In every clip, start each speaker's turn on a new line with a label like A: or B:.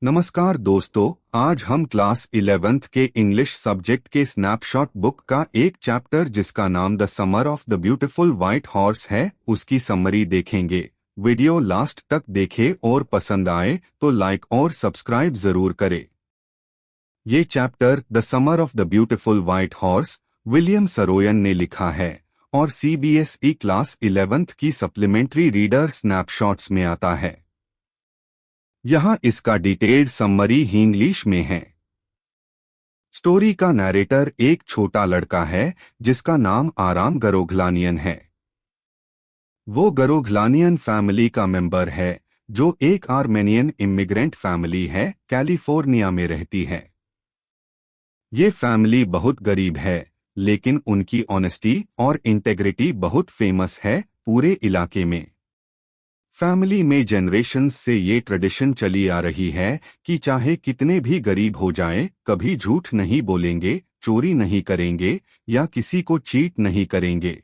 A: नमस्कार दोस्तों, आज हम क्लास 11th के इंग्लिश सब्जेक्ट के स्नैपशॉट बुक का एक चैप्टर जिसका नाम the summer of the beautiful white horse है उसकी समरी देखेंगे। वीडियो लास्ट तक देखें और पसंद आए तो लाइक और सब्सक्राइब जरूर करें। ये chapter the summer of the beautiful white horse William Saroyan ने लिखा है और CBSE क्लास 11th की सप्लीमेंट्री रीडर स्नैपशॉट्स में आता है। यहाँ इसका डिटेल्ड समरी इंग्लिश में है। स्टोरी का नैरेटर एक छोटा लड़का है जिसका नाम आराम गरोघलानियन है। वो गरोघलानियन फैमिली का मेंबर है जो एक आर्मेनियन इमिग्रेंट फैमिली है, कैलिफोर्निया में रहती है। ये फैमिली बहुत गरीब है लेकिन उनकी ऑनेस्टी और इंटेग्रिटी बहुत फेमस है पूरे इलाके में। फैमिली में जनरेशंस से ये ट्रेडिशन चली आ रही है कि चाहे कितने भी गरीब हो जाएं, कभी झूठ नहीं बोलेंगे, चोरी नहीं करेंगे या किसी को चीट नहीं करेंगे।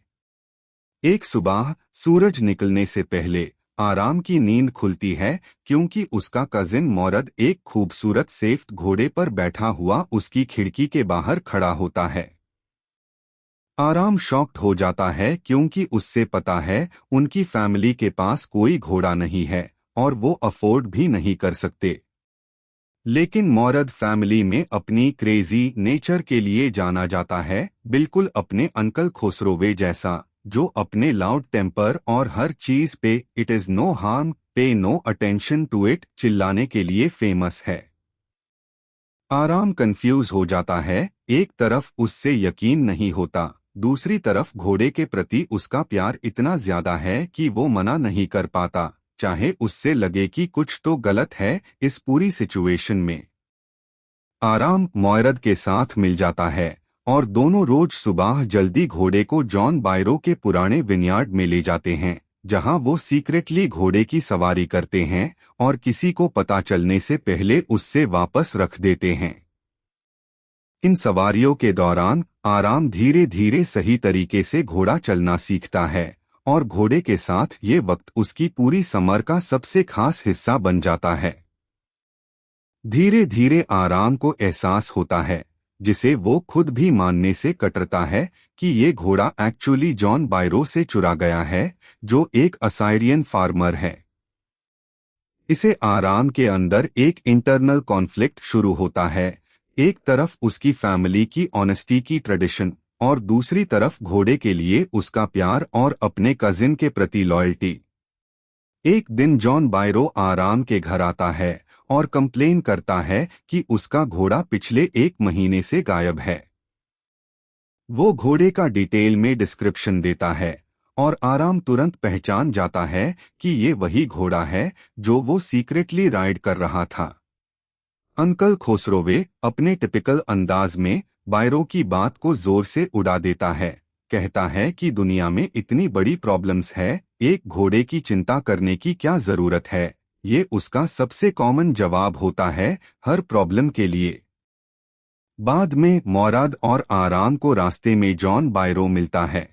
A: एक सुबह सूरज निकलने से पहले आराम की नींद खुलती है क्योंकि उसका कजिन मौरद एक खूबसूरत सेफ्ट घोड़े पर बैठा हुआ उसकी खिड़की के बाहर खड़ा होता है। आराम शॉक्ड हो जाता है क्योंकि उससे पता है उनकी फैमिली के पास कोई घोड़ा नहीं है और वो अफोर्ड भी नहीं कर सकते। लेकिन मौरद फैमिली में अपनी क्रेजी नेचर के लिए जाना जाता है, बिल्कुल अपने अंकल खुसरोवे जैसा, जो अपने लाउड टेम्पर और हर चीज पे इट इज नो हार्म, पे नो अटेंशन टू इट चिल्लाने के लिए फेमस है। आराम कंफ्यूज हो जाता है, एक तरफ उससे यकीन नहीं होता, दूसरी तरफ घोड़े के प्रति उसका प्यार इतना ज्यादा है कि वो मना नहीं कर पाता, चाहे उससे लगे कि कुछ तो गलत है इस पूरी सिचुएशन में। आराम मौरद के साथ मिल जाता है और दोनों रोज सुबह जल्दी घोड़े को जॉन बायरो के पुराने विनयार्ड में ले जाते हैं, जहां वो सीक्रेटली घोड़े की सवारी करते हैं और किसी को पता चलने से पहले उससे वापस रख देते हैं। इन सवारियों के दौरान आराम धीरे धीरे सही तरीके से घोड़ा चलना सीखता है और घोड़े के साथ ये वक्त उसकी पूरी समर का सबसे खास हिस्सा बन जाता है। धीरे धीरे आराम को एहसास होता है, जिसे वो खुद भी मानने से कतराता है, कि ये घोड़ा एक्चुअली जॉन बायरो से चुरा गया है, जो एक असाइरियन फार्मर है। इसे आराम के अंदर एक इंटरनल कॉन्फ्लिक्ट शुरू होता है, एक तरफ उसकी फैमिली की ऑनेस्टी की ट्रेडिशन और दूसरी तरफ घोड़े के लिए उसका प्यार और अपने कजिन के प्रति लॉयल्टी। एक दिन जॉन बायरो आराम के घर आता है और कंप्लेन करता है कि उसका घोड़ा पिछले 1 महीने से गायब है। वो घोड़े का डिटेल में डिस्क्रिप्शन देता है और आराम तुरंत पहचान जाता है कि ये वही घोड़ा है जो वो सीक्रेटली राइड कर रहा था। अंकल खोसरोवे अपने टिपिकल अंदाज में बायरो की बात को जोर से उड़ा देता है, कहता है कि दुनिया में इतनी बड़ी प्रॉब्लम्स है, एक घोड़े की चिंता करने की क्या जरूरत है। ये उसका सबसे कॉमन जवाब होता है हर प्रॉब्लम के लिए। बाद में मौरद और आराम को रास्ते में जॉन बायरो मिलता है।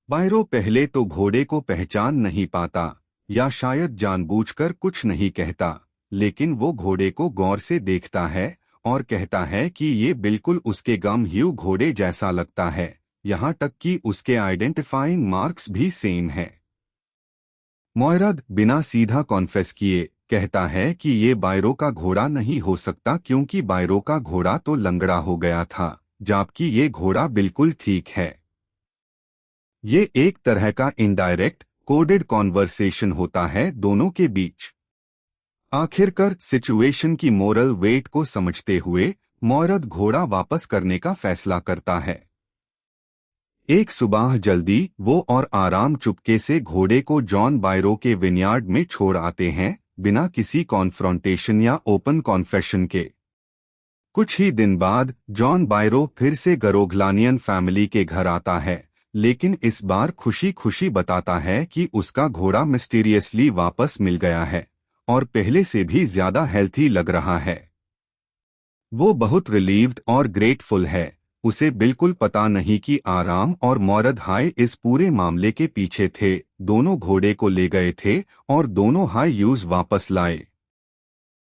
A: बायरो पहले तो घोड़े को पहचान नहीं पाता या शायद जानबूझकर कुछ नहीं कहता, लेकिन वो घोड़े को गौर से देखता है और कहता है कि ये बिल्कुल उसके गम ह्यू घोड़े जैसा लगता है, यहाँ तक कि उसके आइडेंटिफाइंग मार्क्स भी सेम है। मौरद बिना सीधा कॉन्फेस किए कहता है कि ये बायरो का घोड़ा नहीं हो सकता क्योंकि बायरो का घोड़ा तो लंगड़ा हो गया था, जबकि ये घोड़ा बिल्कुल ठीक है। ये एक तरह का इनडायरेक्ट कोडेड कॉन्वर्सेशन होता है दोनों के बीच। आखिरकार सिचुएशन की मोरल वेट को समझते हुए मौरद घोड़ा वापस करने का फैसला करता है। एक सुबह जल्दी वो और आराम चुपके से घोड़े को जॉन बायरो के विनयार्ड में छोड़ आते हैं, बिना किसी कॉन्फ्रंटेशन या ओपन कॉन्फेशन के। कुछ ही दिन बाद जॉन बायरो फिर से गरोघलानियन फैमिली के घर आता है, लेकिन इस बार खुशी खुशी बताता है कि उसका घोड़ा मिस्टीरियसली वापस मिल गया है और पहले से भी ज्यादा हेल्थी लग रहा है। वो बहुत रिलीव्ड और ग्रेटफुल है। उसे बिल्कुल पता नहीं कि आराम और मौरद हाई इस पूरे मामले के पीछे थे। दोनों घोड़े को ले गए थे और दोनों हाई यूज वापस लाए।